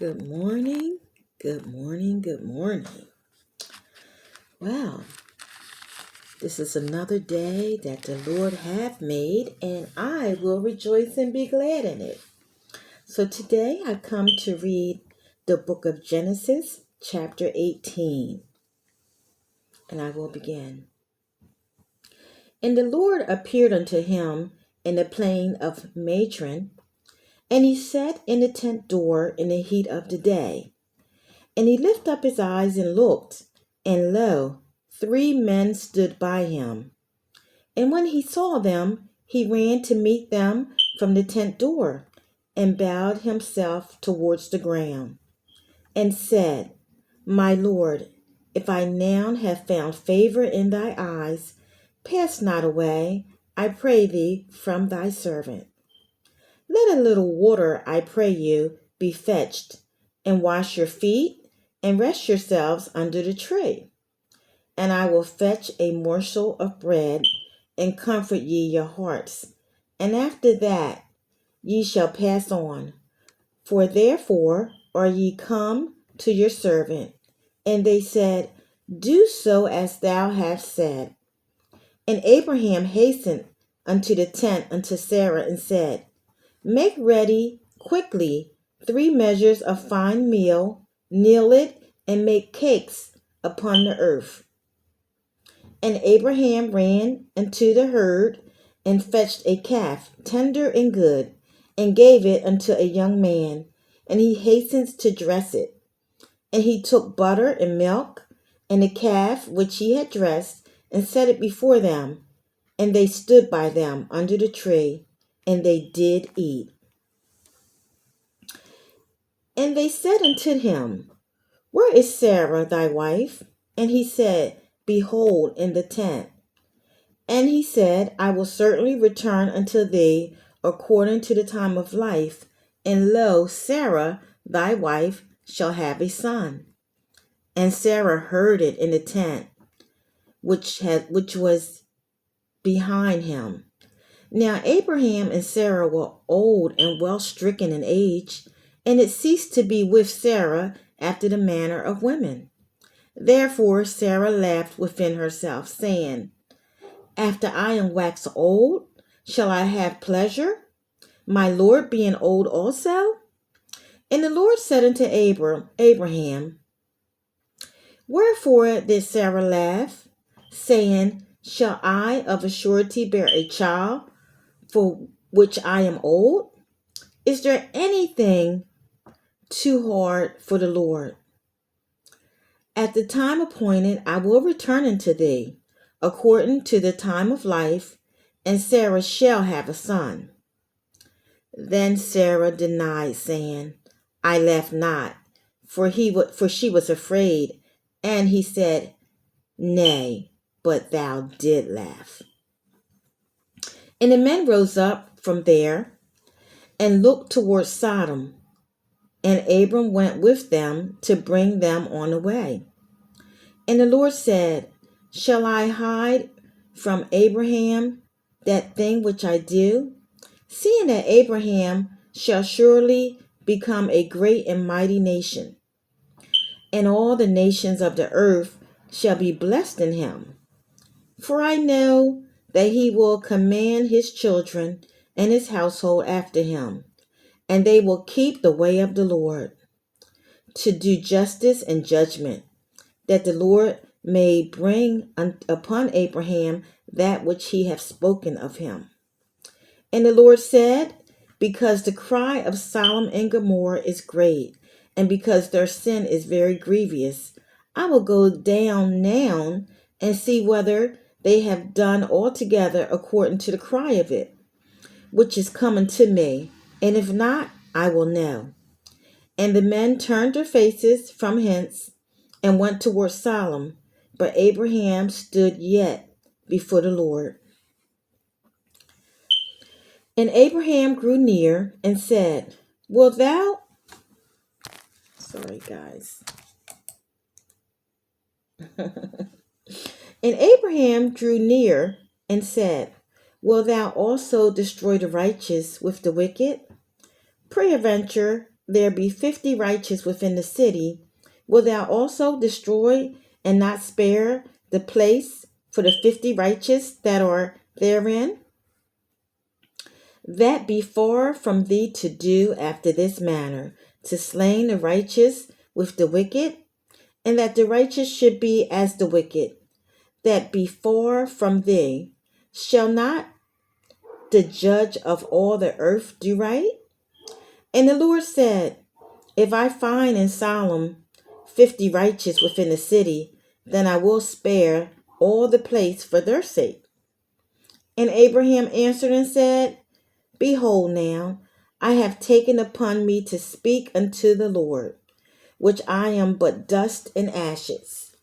Good morning, good morning, good morning. Wow, this is another day that the Lord hath made, and I will rejoice and be glad in it. So today I come to read the book of Genesis, chapter 18, and I will begin. And the Lord appeared unto him in the plain of Madron, and he sat in the tent door in the heat of the day. And he lifted up his eyes and looked, and lo, 3 men stood by him. And when he saw them, he ran to meet them from the tent door, and bowed himself towards the ground, and said, My Lord, if I now have found favor in thy eyes, pass not away, I pray thee, from thy servant. Let a little water, I pray you, be fetched, and wash your feet, and rest yourselves under the tree. And I will fetch a morsel of bread, and comfort ye your hearts. And after that ye shall pass on. For therefore are ye come to your servant. And they said, Do so as thou hast said. And Abraham hastened unto the tent unto Sarah, and said, Make ready quickly 3 measures of fine meal, kneal it, and make cakes upon the earth. And Abraham ran unto the herd, and fetched a calf, tender and good, and gave it unto a young man, and he hastened to dress it. And he took butter and milk, and the calf which he had dressed, and set it before them. And they stood by them under the tree, and they did eat. And they said unto him, Where is Sarah thy wife? And he said, Behold, in the tent. And he said, I will certainly return unto thee according to the time of life, and lo, Sarah thy wife shall have a son. And Sarah heard it in the tent, which was behind him. Now Abraham and Sarah were old and well stricken in age, and it ceased to be with Sarah after the manner of women. Therefore Sarah laughed within herself, saying, After I am waxed old, shall I have pleasure, my Lord being old also? And the Lord said unto Abraham, Wherefore did Sarah laugh, saying, Shall I of a surety bear a child, for which I am old? Is there anything too hard for the Lord? At the time appointed, I will return unto thee, according to the time of life, and Sarah shall have a son. Then Sarah denied, saying, I laughed not, for she was afraid. And he said, Nay, but thou did laugh. And the men rose up from there, and looked toward Sodom. And Abram went with them to bring them on the way. And the Lord said, Shall I hide from Abraham that thing which I do? Seeing that Abraham shall surely become a great and mighty nation, and all the nations of the earth shall be blessed in him. For I know that he will command his children and his household after him, and they will keep the way of the Lord, to do justice and judgment, that the Lord may bring upon Abraham that which he hath spoken of him. And the Lord said, Because the cry of Sodom and Gomorrah is great, and because their sin is very grievous, I will go down now and see whether they have done altogether according to the cry of it, which is coming to me, and if not, I will know. And the men turned their faces from hence, and went toward Sodom, but Abraham stood yet before the Lord. And Abraham grew near and said, Wilt thou? Sorry, guys. And Abraham drew near and said, Wilt thou also destroy the righteous with the wicked? Peradventure there be 50 righteous within the city, wilt thou also destroy and not spare the place for the 50 righteous that are therein? That be far from thee to do after this manner, to slay the righteous with the wicked, and that the righteous should be as the wicked. That be far from thee. Shall not the judge of all the earth do right? And the Lord said, if I find in Salem 50 righteous within the city, then I will spare all the place for their sake. And Abraham answered and said, behold now, I have taken upon me to speak unto the Lord, which I am but dust and ashes.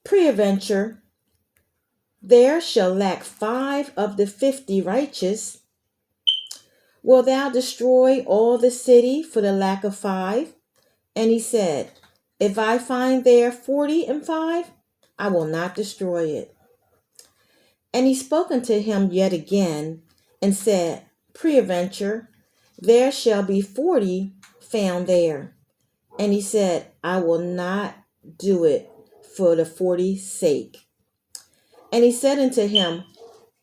Peradventure, there shall lack 5 of the 50 righteous. Wilt thou destroy all the city for the lack of 5? And he said, if I find there 45, I will not destroy it. And he spoke unto him yet again, and said, peradventure, there shall be 40 found there. And he said, I will not do it for the 40's sake. And he said unto him,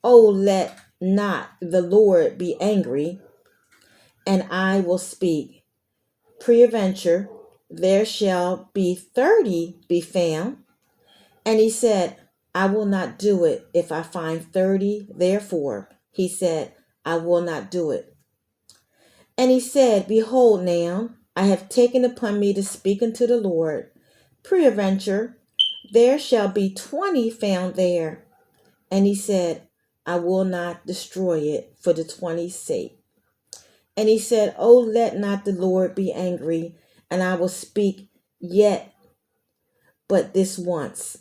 oh, let not the Lord be angry, and I will speak. Peradventure, there shall be 30 be found. And he said, I will not do it if I find 30. Therefore, he said, I will not do it. And he said, behold now, I have taken upon me to speak unto the Lord. Peradventure, there shall be 20 found there. And he said, I will not destroy it for the 20's sake. And he said, oh, let not the Lord be angry, and I will speak yet but this once.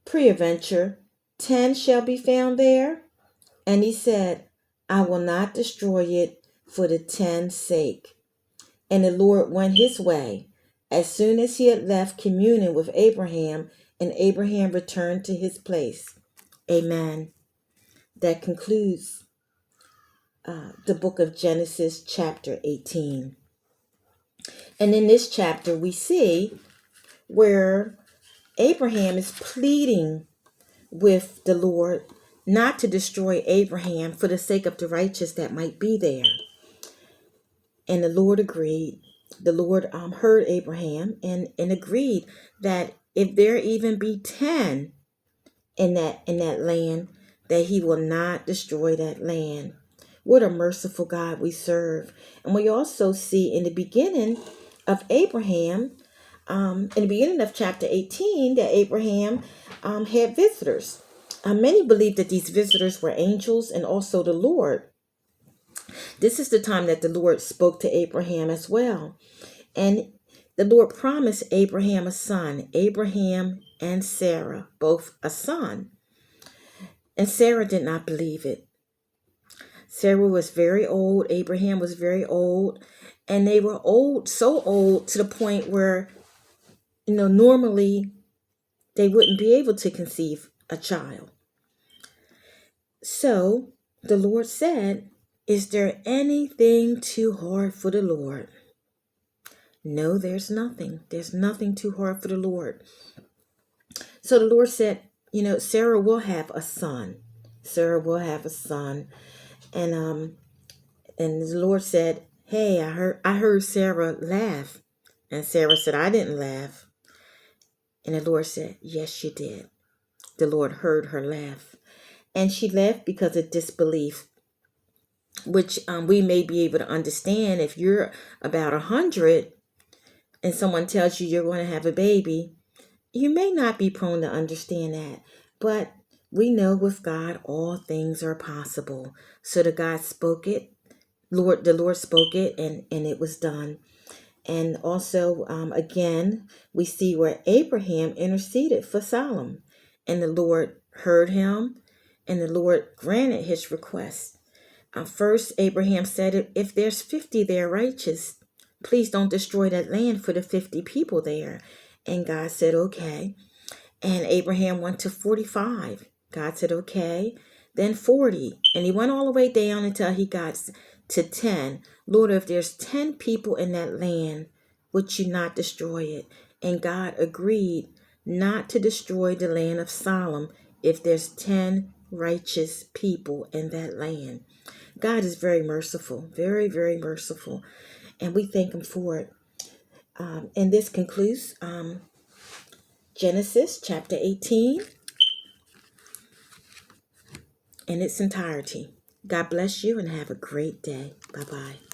Peradventure, 10 shall be found there. And he said, I will not destroy it for the 10's sake. And the Lord went his way as soon as he had left communion with Abraham, and Abraham returned to his place. Amen. That concludes the book of Genesis, chapter 18. And in this chapter, we see where Abraham is pleading with the Lord not to destroy Abraham for the sake of the righteous that might be there. And the Lord agreed. The Lord heard Abraham and agreed that if there even be 10 in that land, that he will not destroy that land. What a merciful God we serve. And we also see in the beginning of Abraham, in the beginning of chapter 18, that Abraham had visitors. Many believe that these visitors were angels and also the Lord. This is the time that the Lord spoke to Abraham as well. And the Lord promised Abraham a son, Abraham and Sarah, both a son. And Sarah did not believe it. Sarah was very old. Abraham was very old. And they were old, so old to the point where, normally they wouldn't be able to conceive a child. So the Lord said, is there anything too hard for the Lord? No, there's nothing. There's nothing too hard for the Lord. So the Lord said, Sarah will have a son. Sarah will have a son. And the Lord said, hey, I heard Sarah laugh. And Sarah said, I didn't laugh. And the Lord said, yes, you did. The Lord heard her laugh. And she laughed because of disbelief, which we may be able to understand. If you're about 100 and someone tells you you're going to have a baby, you may not be prone to understand that. But we know with God, all things are possible. So the God spoke it. The Lord spoke it, and it was done. And also, again, we see where Abraham interceded for Solomon. And the Lord heard him, and the Lord granted his request. First, Abraham said, if there's 50 there righteous, please don't destroy that land for the 50 people there. And God said, okay. And Abraham went to 45. God said, okay. then 40. And he went all the way down until he got to 10. Lord, if there's 10 people in that land, would you not destroy it? And God agreed not to destroy the land of Sodom if there's 10 righteous people in that land. God is very merciful, very, very merciful. And we thank him for it. And this concludes Genesis chapter 18 in its entirety. God bless you and have a great day. Bye-bye.